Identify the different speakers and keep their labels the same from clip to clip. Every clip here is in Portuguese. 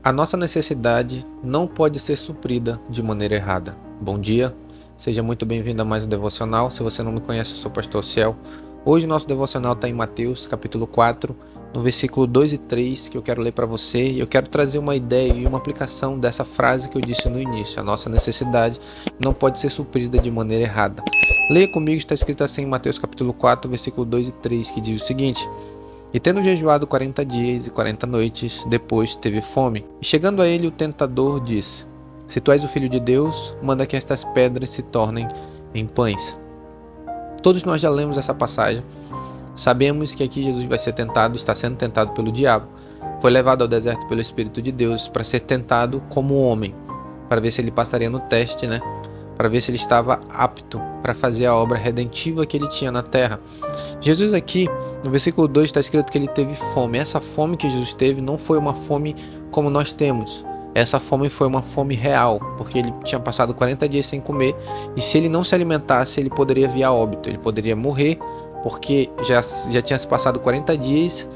Speaker 1: A nossa necessidade não pode ser suprida de maneira errada. Bom dia, seja muito bem-vindo a mais um devocional. Se você não me conhece, eu sou o Pastor Ciel. Hoje nosso devocional está em Mateus, capítulo 4, no versículo 2 e 3, que eu quero ler para você. E eu quero trazer uma ideia e uma aplicação dessa frase que eu disse no início. A nossa necessidade não pode ser suprida de maneira errada. Leia comigo, está escrito assim em Mateus, capítulo 4, versículo 2 e 3, que diz o seguinte: E tendo jejuado 40 dias e 40 noites, depois teve fome. E chegando a ele, o tentador disse: Se tu és o Filho de Deus, manda que estas pedras se tornem em pães. Todos nós já lemos essa passagem. Sabemos que aqui Jesus vai ser tentado, está sendo tentado pelo diabo. Foi levado ao deserto pelo Espírito de Deus para ser tentado como homem, para ver se ele passaria no teste, para ver se ele estava apto para fazer a obra redentiva que ele tinha na terra. Jesus aqui, no versículo 2, está escrito que ele teve fome. Essa fome que Jesus teve não foi uma fome como nós temos. Essa fome foi uma fome real, porque ele tinha passado 40 dias sem comer, e se ele não se alimentasse, ele poderia vir a óbito, ele poderia morrer, porque já tinha se passado 40 dias,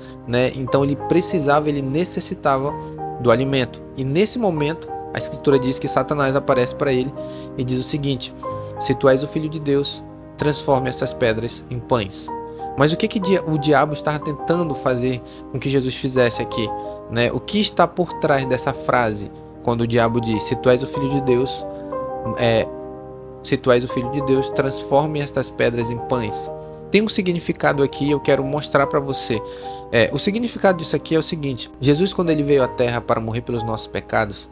Speaker 1: então ele necessitava do alimento. E nesse momento, a Escritura diz que Satanás aparece para ele e diz o seguinte: Se tu és o Filho de Deus, transforme essas pedras em pães. Mas o que o diabo estava tentando fazer com que Jesus fizesse aqui? O que está por trás dessa frase? Quando o diabo diz: Se tu és o Filho de Deus, transforme estas pedras em pães. Tem um significado aqui, eu quero mostrar para você. O significado disso aqui é o seguinte: Jesus, quando ele veio à Terra para morrer pelos nossos pecados,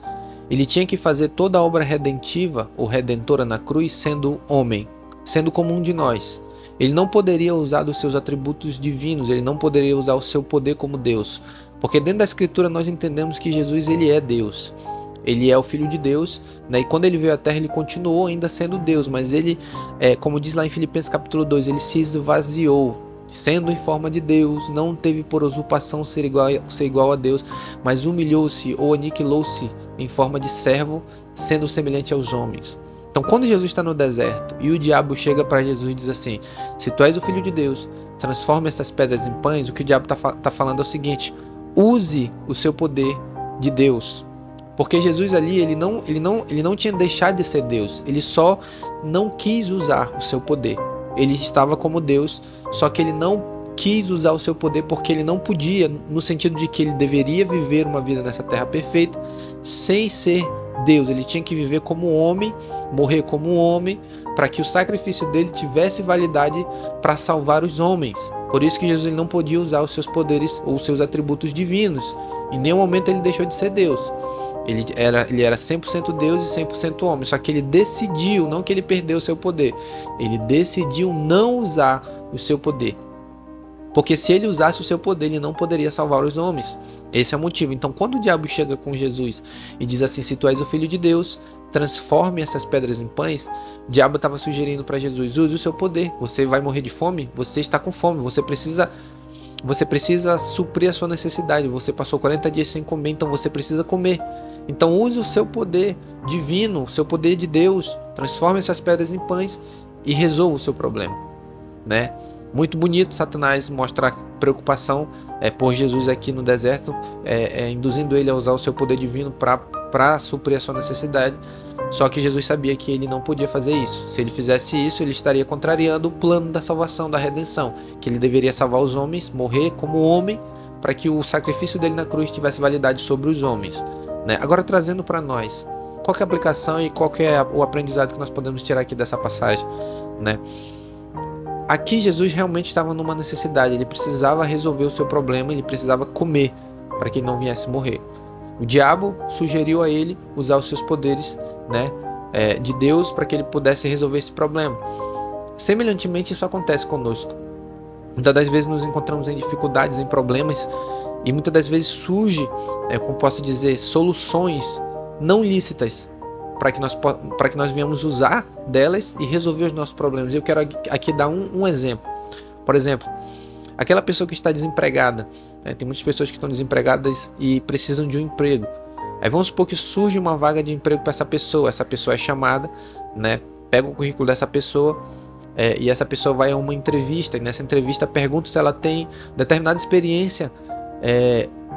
Speaker 1: ele tinha que fazer toda a obra redentiva ou redentora na cruz sendo homem, sendo como um de nós. Ele não poderia usar dos seus atributos divinos, ele não poderia usar o seu poder como Deus, porque dentro da Escritura nós entendemos que Jesus ele é Deus. Ele é o Filho de Deus, e quando ele veio à Terra ele continuou ainda sendo Deus, mas ele, como diz lá em Filipenses capítulo 2, ele se esvaziou, sendo em forma de Deus, não teve por usurpação ser igual a Deus, mas humilhou-se ou aniquilou-se em forma de servo, sendo semelhante aos homens. Então, quando Jesus está no deserto e o diabo chega para Jesus e diz assim: Se tu és o Filho de Deus, transforma essas pedras em pães, o que o diabo está falando é o seguinte: use o seu poder de Deus. Porque Jesus ali, ele não tinha deixado de ser Deus, ele só não quis usar o seu poder. Ele estava como Deus, só que ele não quis usar o seu poder porque ele não podia, no sentido de que ele deveria viver uma vida nessa terra perfeita sem ser Deus. Ele tinha que viver como homem, morrer como um homem, para que o sacrifício dele tivesse validade para salvar os homens. Por isso que Jesus ele não podia usar os seus poderes ou os seus atributos divinos. Em nenhum momento ele deixou de ser Deus. Ele era 100% Deus e 100% homem, só que ele decidiu, não que ele perdeu o seu poder, ele decidiu não usar o seu poder. Porque se ele usasse o seu poder, ele não poderia salvar os homens. Esse é o motivo. Então, quando o diabo chega com Jesus e diz assim: Se tu és o Filho de Deus, transforme essas pedras em pães, o diabo estava sugerindo para Jesus: use o seu poder. Você vai morrer de fome? Você está com fome, você precisa suprir a sua necessidade. Você passou 40 dias sem comer, então você precisa comer. Então use o seu poder divino, o seu poder de Deus, transforme essas pedras em pães e resolva o seu problema. Muito bonito Satanás mostrar preocupação por Jesus aqui no deserto, induzindo ele a usar o seu poder divino para suprir a sua necessidade. Só que Jesus sabia que ele não podia fazer isso. Se ele fizesse isso, ele estaria contrariando o plano da salvação, da redenção, que ele deveria salvar os homens, morrer como homem, para que o sacrifício dele na cruz tivesse validade sobre os homens. Agora, trazendo para nós, qual que é a aplicação e qual que é o aprendizado que nós podemos tirar aqui dessa passagem? Aqui Jesus realmente estava numa necessidade, ele precisava resolver o seu problema, ele precisava comer para que ele não viesse morrer. O diabo sugeriu a ele usar os seus poderes de Deus para que ele pudesse resolver esse problema. Semelhantemente, isso acontece conosco. Muitas das vezes nos encontramos em dificuldades, em problemas, e muitas das vezes surge, como posso dizer, soluções não lícitas para que nós venhamos usar delas e resolver os nossos problemas. Eu quero aqui dar um exemplo. Por exemplo, aquela pessoa que está desempregada, tem muitas pessoas que estão desempregadas e precisam de um emprego. Aí vamos supor que surge uma vaga de emprego para essa pessoa é chamada, pega o currículo dessa pessoa, e essa pessoa vai a uma entrevista, e nessa entrevista pergunta se ela tem determinada experiência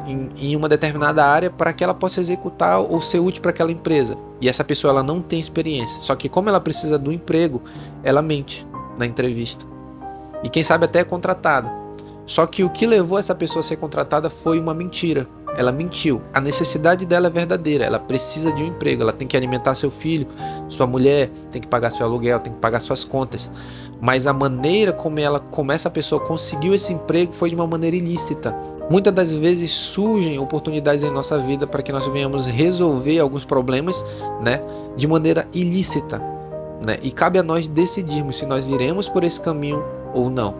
Speaker 1: em uma determinada área para que ela possa executar ou ser útil para aquela empresa. E essa pessoa ela não tem experiência. Só que como ela precisa do emprego, ela mente na entrevista. E quem sabe até é contratada. Só que o que levou essa pessoa a ser contratada foi uma mentira. Ela mentiu. A necessidade dela é verdadeira. Ela precisa de um emprego. Ela tem que alimentar seu filho, sua mulher, tem que pagar seu aluguel, tem que pagar suas contas. Mas a maneira como essa pessoa conseguiu esse emprego foi de uma maneira ilícita. Muitas das vezes surgem oportunidades em nossa vida para que nós venhamos resolver alguns problemas, né, de maneira ilícita, né? E cabe a nós decidirmos se nós iremos por esse caminho ou não,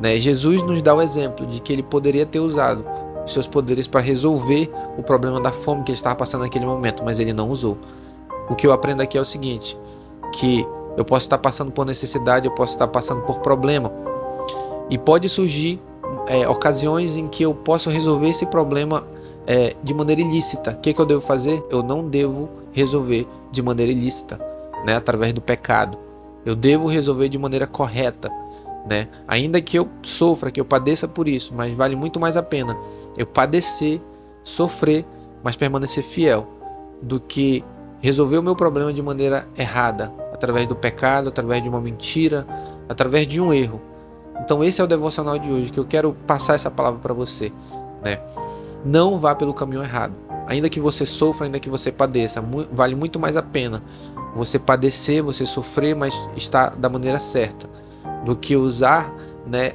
Speaker 1: né? Jesus nos dá o exemplo de que ele poderia ter usado os seus poderes para resolver o problema da fome que ele estava passando naquele momento, mas ele não usou. O que eu aprendo aqui é o seguinte, que eu posso estar passando por necessidade, eu posso estar passando por problema, e pode surgir ocasiões em que eu posso resolver esse problema de maneira ilícita. O que eu devo fazer? Eu não devo resolver de maneira ilícita, né, através do pecado. Eu devo resolver de maneira correta, né? Ainda que eu sofra, que eu padeça por isso, mas vale muito mais a pena eu padecer, sofrer, mas permanecer fiel, do que resolver o meu problema de maneira errada, através do pecado, através de uma mentira, através de um erro. Então esse é o devocional de hoje, que eu quero passar essa palavra para você, né? Não vá pelo caminho errado. Ainda que você sofra, ainda que você padeça, vale muito mais a pena você padecer, você sofrer, mas estar da maneira certa, do que usar, né,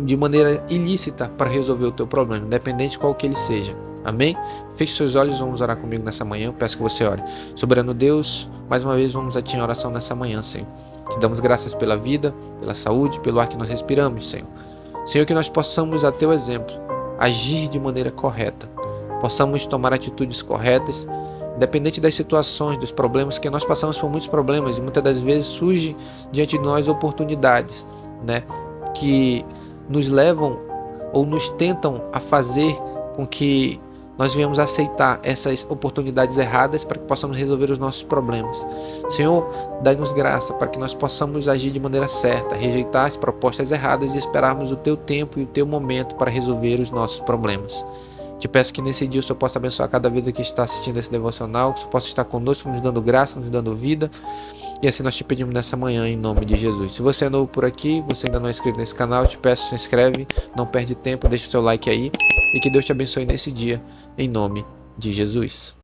Speaker 1: de maneira ilícita para resolver o teu problema, independente de qual que ele seja. Amém? Feche seus olhos, vamos orar comigo nessa manhã. Eu peço que você ore. Soberano Deus, mais uma vez vamos a Ti em oração nessa manhã, Senhor. Te damos graças pela vida, pela saúde, pelo ar que nós respiramos, Senhor. Senhor, que nós possamos, a Teu exemplo, agir de maneira correta, possamos tomar atitudes corretas, independente das situações, dos problemas, que nós passamos por muitos problemas e muitas das vezes surgem diante de nós oportunidades, né, que nos levam ou nos tentam a fazer com que nós venhamos aceitar essas oportunidades erradas para que possamos resolver os nossos problemas. Senhor, dai-nos graça para que nós possamos agir de maneira certa, rejeitar as propostas erradas e esperarmos o Teu tempo e o Teu momento para resolver os nossos problemas. Te peço que nesse dia o Senhor possa abençoar cada vida que está assistindo esse devocional, que o Senhor possa estar conosco, nos dando graça, nos dando vida. E assim nós te pedimos nessa manhã, em nome de Jesus. Se você é novo por aqui, você ainda não é inscrito nesse canal, eu te peço, se inscreve, não perde tempo, deixa o seu like aí. E que Deus te abençoe nesse dia, em nome de Jesus.